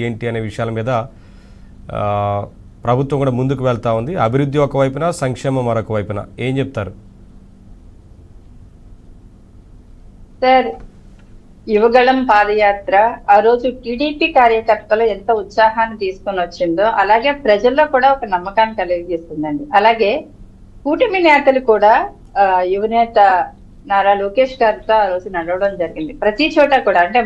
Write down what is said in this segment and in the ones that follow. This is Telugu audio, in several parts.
ఏంటి అనే విషయాల మీద ప్రభుత్వం కూడా ముందుకు వెళ్తా ఉంది. అభివృద్ధి ఒకవైపున, సంక్షేమం మరొక వైపున. ఏం చెప్తారు సార్? యువగళం పాదయాత్ర ఆ రోజు టీడీపీ కార్యకర్తలు ఎంత ఉత్సాహాన్ని తీసుకొని వచ్చిందో అలాగే ప్రజల్లో కూడా ఒక నమ్మకాన్ని కలిగిస్తుందండి. అలాగే కూటమి నేతలు కూడా యువనేత నారా లోకేష్ గారితో ఆ రోజు నడవడం జరిగింది. ప్రతి చోట కూడా, అంటే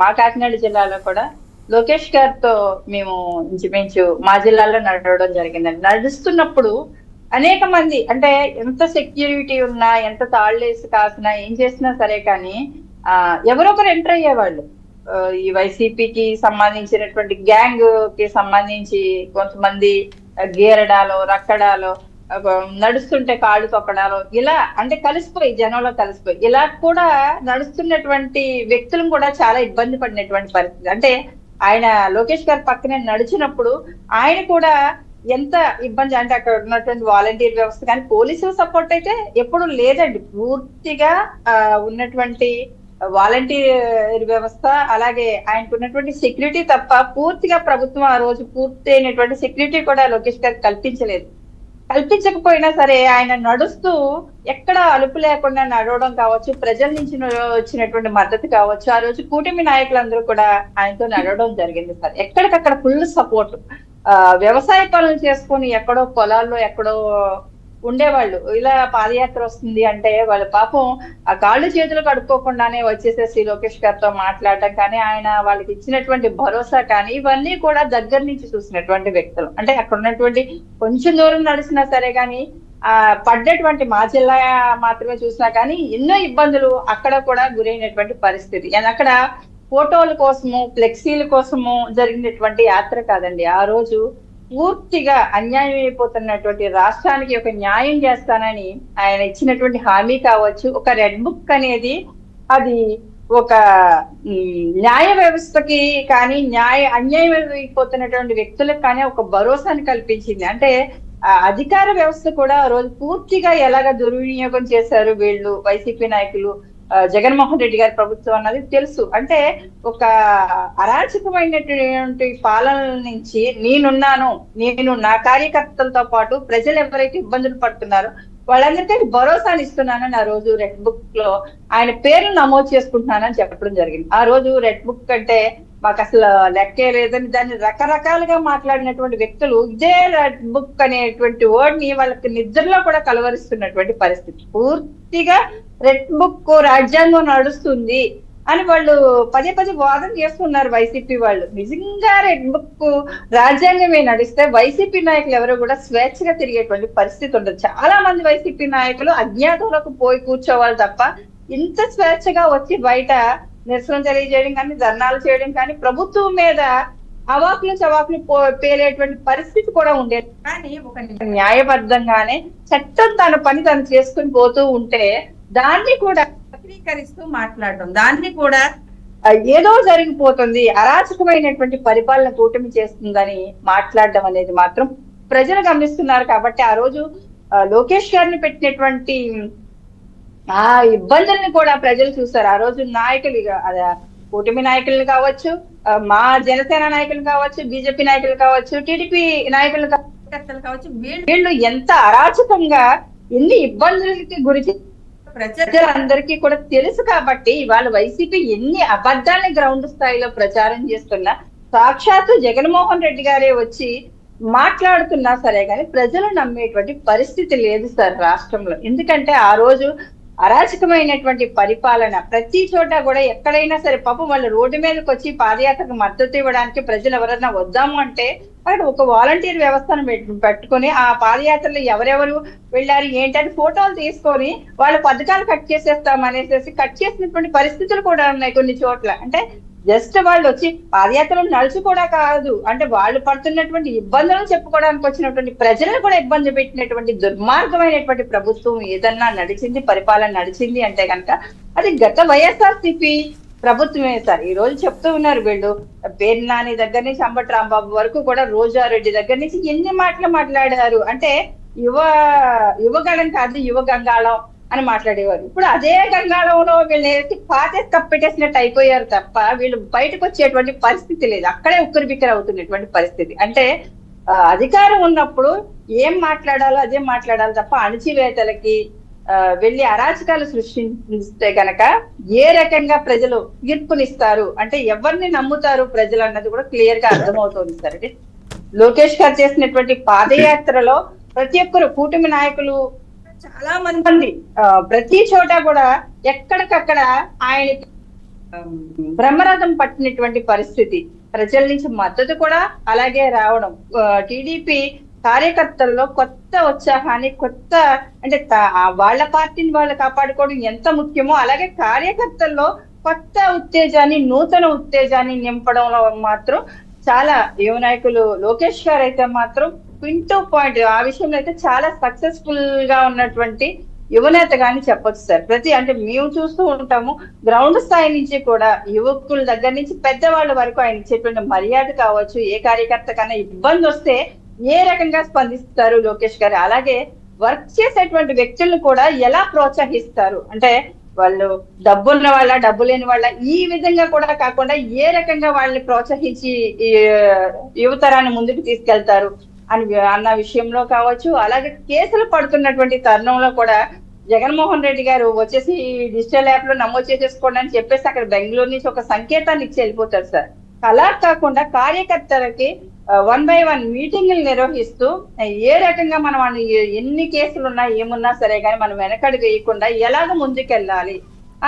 మా కాకినాడ జిల్లాలో కూడా లోకేష్ గారితో మేము ఇంచుమించు మా జిల్లాలో నడవడం జరిగిందండి. నడుస్తున్నప్పుడు అనేక మంది, అంటే ఎంత సెక్యూరిటీ ఉన్నా, ఎంత తాళ్ళేసి కాసినా, ఏం చేసినా సరే కానీ ఎవరొకరు ఎంటర్ అయ్యేవాళ్ళు. ఈ వైసీపీకి సంబంధించినటువంటి గ్యాంగ్ కి సంబంధించి కొంతమంది గేరడాలో, రక్కడాలో, నడుస్తుంటే కాళ్ళు తొక్కడాలో, ఇలా అంటే కలిసిపోయి, జనంలో కలిసిపోయి ఇలా కూడా నడుస్తున్నటువంటి వ్యక్తులను కూడా చాలా ఇబ్బంది పడినటువంటి పరిస్థితి. అంటే ఆయన లోకేష్ గారి పక్కనే నడిచినప్పుడు ఆయన కూడా ఎంత ఇబ్బంది, అంటే అక్కడ ఉన్నటువంటి వాలంటీర్ వ్యవస్థ కానీ పోలీసుల సపోర్ట్ అయితే ఎప్పుడు లేదండి. పూర్తిగా ఉన్నటువంటి వాలంటీర్ వ్యవస్థ, అలాగే ఆయనకు ఉన్నటువంటి సెక్యూరిటీ తప్ప పూర్తిగా ప్రభుత్వం ఆ రోజు పూర్తి అయినటువంటి సెక్యూరిటీ కూడా లోకేష్ గారికి కల్పించలేదు. కల్పించకపోయినా సరే ఆయన నడుస్తూ ఎక్కడ అలుపు లేకుండా నడవడం కావచ్చు, ప్రజల నుంచి వచ్చినటువంటి మద్దతు కావచ్చు, ఆ రోజు కూటమి నాయకులందరూ కూడా ఆయనతో నడవడం జరిగింది సార్. ఎక్కడికక్కడ ఫుల్ సపోర్ట్. వ్యవసాయ పనులు చేసుకొని ఎక్కడో పొలాల్లో ఎక్కడో ఉండేవాళ్ళు ఇలా పాదయాత్ర వస్తుంది అంటే వాళ్ళ పాపం ఆ కాళ్ళు చేతులు కడుక్కోకుండానే వచ్చేసేసి లోకేష్ గారితో మాట్లాడటం కానీ, ఆయన వాళ్ళకి ఇచ్చినటువంటి భరోసా కానీ, ఇవన్నీ కూడా దగ్గర నుంచి చూసినటువంటి వ్యక్తులు. అంటే అక్కడ ఉన్నటువంటి కొంచెం దూరం నడిచినా సరే కానీ పడ్డటువంటి మా జిల్లా మాత్రమే చూసినా కానీ ఎన్నో ఇబ్బందులు అక్కడ కూడా గురైనటువంటి పరిస్థితి. అక్కడ ఫోటోల కోసము, ఫ్లెక్సీల కోసము జరిగినటువంటి యాత్ర కాదండి. ఆ రోజు పూర్తిగా అన్యాయం అయిపోతున్నటువంటి రాష్ట్రానికి ఒక న్యాయం చేస్తానని ఆయన ఇచ్చినటువంటి హామీ కావచ్చు. ఒక రెడ్ బుక్ అనేది అది ఒక న్యాయ వ్యవస్థకి కానీ, అన్యాయం అయిపోతున్నటువంటి వ్యక్తులకు కానీ ఒక భరోసాని కల్పించింది. అంటే అధికార వ్యవస్థ కూడా ఆ రోజు పూర్తిగా ఎలాగ దుర్వినియోగం చేశారు వీళ్ళు వైసీపీ నాయకులు, జగన్మోహన్ రెడ్డి గారి ప్రభుత్వం అన్నది తెలుసు. అంటే ఒక అరాచకమైనటువంటి పాలన నుంచి నేను నా కార్యకర్తలతో పాటు ప్రజలు ఎవరైతే ఇబ్బందులు పడుతున్నారో వాళ్ళందరికీ భరోసాని ఇస్తున్నానని ఆ రోజు రెడ్ బుక్ లో ఆయన పేర్లు నమోదు చేసుకుంటున్నానని చెప్పడం జరిగింది. ఆ రోజు రెడ్ బుక్ అంటే మాకు అసలు లెక్కే లేదని దాన్ని రకరకాలుగా మాట్లాడినటువంటి వ్యక్తులు ఇదే రెడ్ బుక్ అనేటువంటి వర్డ్ ని వాళ్ళకి నిద్రలో కూడా కలవరిస్తున్నటువంటి పరిస్థితి. పూర్తిగా రెడ్ బుక్ రాజ్యాంగం నడుస్తుంది అని వాళ్ళు పదే వాదన చేస్తున్నారు వైసీపీ వాళ్ళు. నిజంగా రెడ్ బుక్ రాజ్యాంగమే నడిస్తే వైసీపీ నాయకులు ఎవరు కూడా స్వేచ్ఛగా తిరిగేటువంటి పరిస్థితి ఉండదు. చాలా మంది వైసీపీ నాయకులు అజ్ఞాతంలోకి పోయి కూర్చోవాలి తప్ప ఇంత స్వేచ్ఛగా వచ్చి బయట నిరసన తెలియజేయడం కానీ, ధర్నాలు చేయడం కానీ, ప్రభుత్వం మీద చవాకులు పేలేటువంటి పరిస్థితి కూడా ఉండేది. కానీ ఒక న్యాయబద్ధంగానే చట్టం తన పని తను చేసుకుని పోతూ ఉంటే దాన్ని కూడా వక్రీకరిస్తూ మాట్లాడడం, దాన్ని కూడా ఏదో జరిగిపోతుంది, అరాచకమైనటువంటి పరిపాలన కూటమి చేస్తుందని మాట్లాడడం అనేది మాత్రం ప్రజలు గమనిస్తున్నారు. కాబట్టి ఆ రోజు లోకేష్ గారిని పెట్టినటువంటి ఆ ఇబ్బందుల్ని కూడా ప్రజలు చూస్తారు. ఆ రోజు నాయకులు, కూటమి నాయకులు కావచ్చు, మా జనసేన నాయకులు కావచ్చు, బీజేపీ నాయకులు కావచ్చు, టీడీపీ నాయకులు కావచ్చు, వీళ్ళు ఎంత అరాచకంగా ఎన్ని ఇబ్బందులకి గురి ప్రజలందరికీ కూడా తెలుసు. కాబట్టి ఇవాళ వైసీపీ ఎన్ని అబద్ధాన్ని గ్రౌండ్ స్థాయిలో ప్రచారం చేస్తున్నా, సాక్షాత్తు జగన్మోహన్ రెడ్డి గారే వచ్చి మాట్లాడుతున్నా సరే కానీ ప్రజలు నమ్మేటువంటి పరిస్థితి లేదు సార్ రాష్ట్రంలో. ఎందుకంటే ఆ రోజు అరాచకమైనటువంటి పరిపాలన ప్రతి చోట కూడా ఎక్కడైనా సరే పాపం వాళ్ళు రోడ్డు మీదకి వచ్చి పాదయాత్రకు మద్దతు ఇవ్వడానికి ప్రజలు ఎవరైనా వద్దాము అంటే అక్కడ ఒక వాలంటీర్ వ్యవస్థను పెట్టుకుని ఆ పాదయాత్రలో ఎవరెవరు వెళ్ళారు ఏంటంటే ఫోటోలు తీసుకొని వాళ్ళ పథకాలు కట్ చేసేస్తామనేసి కట్ చేసినటువంటి పరిస్థితులు కూడా ఉన్నాయి కొన్ని చోట్ల. అంటే జస్ట్ వాళ్ళు వచ్చి పాదయాత్రలు నడుచు కూడా కాదు, అంటే వాళ్ళు పడుతున్నటువంటి ఇబ్బందులను చెప్పుకోవడానికి వచ్చినటువంటి ప్రజలను కూడా ఇబ్బంది పెట్టినటువంటి దుర్మార్గమైనటువంటి ప్రభుత్వం ఏదన్నా నడిచింది, పరిపాలన నడిచింది అంటే కనుక అది గత వైఎస్ఆర్సీపీ ప్రభుత్వమే సార్. ఈ రోజు చెప్తూ ఉన్నారు వీళ్ళు, పేరు నాని దగ్గర నుంచి అంబటి రాంబాబు వరకు కూడా, రోజారెడ్డి దగ్గర నుంచి ఎన్ని మాటలు మాట్లాడారు. అంటే యువగళం కాదు, యువ గంగాళం అని మాట్లాడేవారు. ఇప్పుడు అదే గంగాళంలో వీళ్ళు పాతే కప్పెట్టేసినట్టు అయిపోయారు తప్ప వీళ్ళు బయటకు వచ్చేటువంటి పరిస్థితి లేదు. అక్కడే ఉక్కిరి బిక్కిరి అవుతున్నటువంటి పరిస్థితి. అంటే అధికారం ఉన్నప్పుడు ఏం మాట్లాడాలో అదే మాట్లాడాలి తప్ప అణచివేతలకి వెళ్ళి అరాచకాలు సృష్టిస్తే గనక ఏ రకంగా ప్రజలు తీర్పునిస్తారు, అంటే ఎవరిని నమ్ముతారు ప్రజలు అన్నది కూడా క్లియర్ గా అర్థమవుతోంది సార్. అంటే లోకేష్ గారు చేసినటువంటి పాదయాత్రలో ప్రతి ఒక్కరు కూటమి నాయకులు చాలా మంది ప్రతి చోట కూడా ఎక్కడికక్కడ ఆయన బ్రహ్మరథం పట్టినటువంటి పరిస్థితి, ప్రజల నుంచి మద్దతు కూడా అలాగే రావడం, టీడీపీ కార్యకర్తల్లో కొత్త ఉత్సాహాన్ని, కొత్త అంటే వాళ్ళ పార్టీని వాళ్ళు కాపాడుకోవడం ఎంత ముఖ్యమో అలాగే కార్యకర్తల్లో కొత్త ఉత్తేజాన్ని, నూతన ఉత్తేజాన్ని నింపడంలో మాత్రం చాలా యువ నాయకులు లోకేష్ గారు అయితే మాత్రం పింటూ పాయింట్ ఆ విషయంలో అయితే చాలా సక్సెస్ఫుల్ గా ఉన్నటువంటి యువనేత గాని చెప్పొచ్చు సార్. అంటే మేము చూస్తూ ఉంటాము గ్రౌండ్ స్థాయి నుంచి కూడా యువకుల దగ్గర నుంచి పెద్దవాళ్ళ వరకు ఆయన ఇచ్చేటువంటి మర్యాద కావచ్చు, ఏ కార్యకర్త కన్నా ఇబ్బంది వస్తే ఏ రకంగా స్పందిస్తారు లోకేష్ గారు, అలాగే వర్క్ చేసేటువంటి వ్యక్తులను కూడా ఎలా ప్రోత్సహిస్తారు, అంటే వాళ్ళు డబ్బున్న వాళ్ళ డబ్బు లేని వాళ్ళ ఈ విధంగా కూడా కాకుండా ఏ రకంగా వాళ్ళని ప్రోత్సహించి యువతరాన్ని ముందుకు తీసుకెళ్తారు అన్న విషయంలో కావచ్చు, అలాగే కేసులు పడుతున్నటువంటి తరుణంలో కూడా జగన్మోహన్ రెడ్డి గారు వచ్చేసి డిజిటల్ యాప్ లో నమోదు చేసేసుకోండి అని చెప్పేసి అక్కడ బెంగళూరు నుంచి ఒక సంకేతాన్ని ఇచ్చి వెళ్ళిపోతారు సార్. అలా కాకుండా కార్యకర్తలకి 1 by 1 మీటింగ్లు నిర్వహిస్తూ ఏ రకంగా మనం ఎన్ని కేసులు ఉన్నా ఏమున్నా సరే కానీ మనం వెనకడుగు వేయకుండా ఎలాగ ముందుకెళ్ళాలి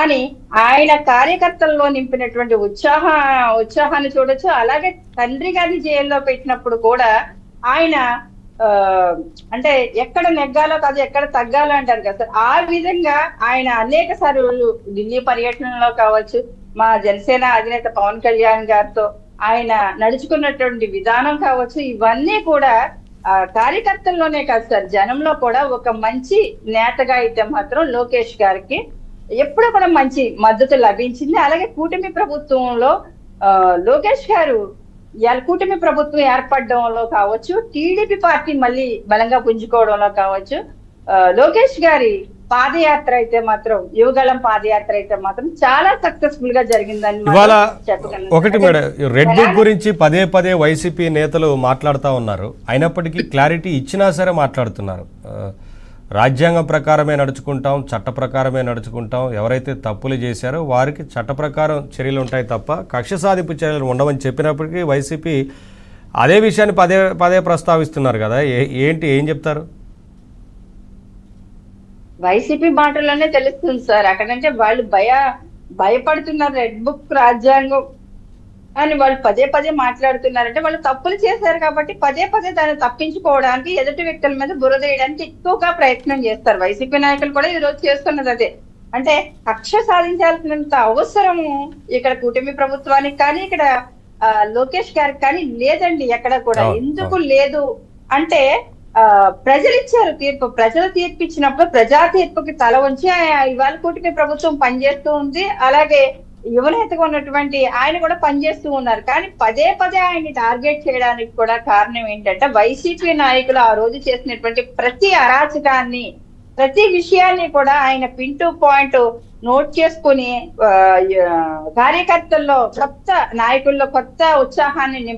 అని ఆయన కార్యకర్తల్లో నింపినటువంటి ఉత్సాహాన్ని చూడొచ్చు. అలాగే తండ్రి గారిని జైల్లో పెట్టినప్పుడు కూడా ఆయన అంటే ఎక్కడ నెగ్గాలో కాదు ఎక్కడ తగ్గాలో అంటారు కదా సార్, ఆ విధంగా ఆయన అనేక సార్లు ఢిల్లీ పర్యటనలో కావచ్చు, మా జనసేన అధినేత పవన్ కళ్యాణ్ గారితో ఆయన నడుచుకున్నటువంటి విధానం కావచ్చు, ఇవన్నీ కూడా కార్యకర్తల్లోనే కాదు సార్ జనంలో కూడా ఒక మంచి నేతగా అయితే మాత్రం లోకేష్ గారికి ఎప్పుడు కూడా మంచి మద్దతు లభించింది. అలాగే కూటమి ప్రభుత్వంలో లోకేష్ గారు కూటమి ప్రభుత్వం ఏర్పడడంలో కావచ్చు, టీడీపీ పార్టీ మళ్ళీ బలంగా పుంజుకోవడంలో కావచ్చు, లోకేష్ గారి పాదయాత్ర అయితే మాత్రం యువగళం పాదయాత్ర అయితే మాత్రం చాలా సక్సెస్ఫుల్ గా జరిగిందని ఇవాళ ఒకటి మేడం, రెడ్ బుక్ గురించి పదే పదే వైసీపీ నేతలు మాట్లాడుతూ ఉన్నారు. అయినప్పటికీ క్లారిటీ ఇచ్చినా సరే మాట్లాడుతున్నారు. రాజ్యాంగం ప్రకారమే నడుచుకుంటాం, చట్ట ప్రకారమే నడుచుకుంటాం, ఎవరైతే తప్పులు చేశారో వారికి చట్ట ప్రకారం చర్యలు ఉంటాయి తప్ప కక్ష సాధింపు చర్యలు ఉండవని చెప్పినప్పటికీ వైసీపీ అదే విషయాన్ని పదే పదే ప్రస్తావిస్తున్నారు కదా, ఏం చెప్తారు? వైసీపీ మాటల్లోనే తెలుస్తుంది సార్. అక్కడంటే వాళ్ళు భయపడుతున్నారు రెడ్ బుక్ రాజ్యాంగం అని వాళ్ళు పదే పదే మాట్లాడుతున్నారంటే వాళ్ళు తప్పులు చేశారు కాబట్టి పదే పదే దాన్ని తప్పించుకోవడానికి ఎదుటి వ్యక్తుల మీద బురద వేయడానికి ఎక్కువగా ప్రయత్నం చేస్తారు. వైసీపీ నాయకులు కూడా ఈ రోజు చేస్తున్నది అదే. అంటే కక్ష సాధించాల్సినంత అవసరము ఇక్కడ కూటమి ప్రభుత్వానికి కానీ ఇక్కడ లోకేష్ గారికి కానీ లేదండి ఎక్కడ కూడా. ఎందుకు లేదు అంటే ప్రజలు ఇచ్చారు తీర్పు, ప్రజలు తీర్పు ఇచ్చినప్పుడు ప్రజా తీర్పుకి తల ఉంచి ఇవాళ కూటమి ప్రభుత్వం పనిచేస్తూ ఉంది. అలాగే యువనేతగా ఉన్నటువంటి ఆయన కూడా పనిచేస్తూ ఉన్నారు. కానీ పదే పదే ఆయన్ని టార్గెట్ చేయడానికి కూడా కారణం ఏంటంటే వైసీపీ నాయకులు ఆ రోజు చేసినటువంటి ప్రతి అరాచకాన్ని, ప్రతి విషయాన్ని కూడా ఆయన పింటూ పాయింట్ నోట్ చేసుకుని కార్యకర్తల్లో కొత్త నాయకుల్లో కొత్త ఉత్సాహాన్ని నింప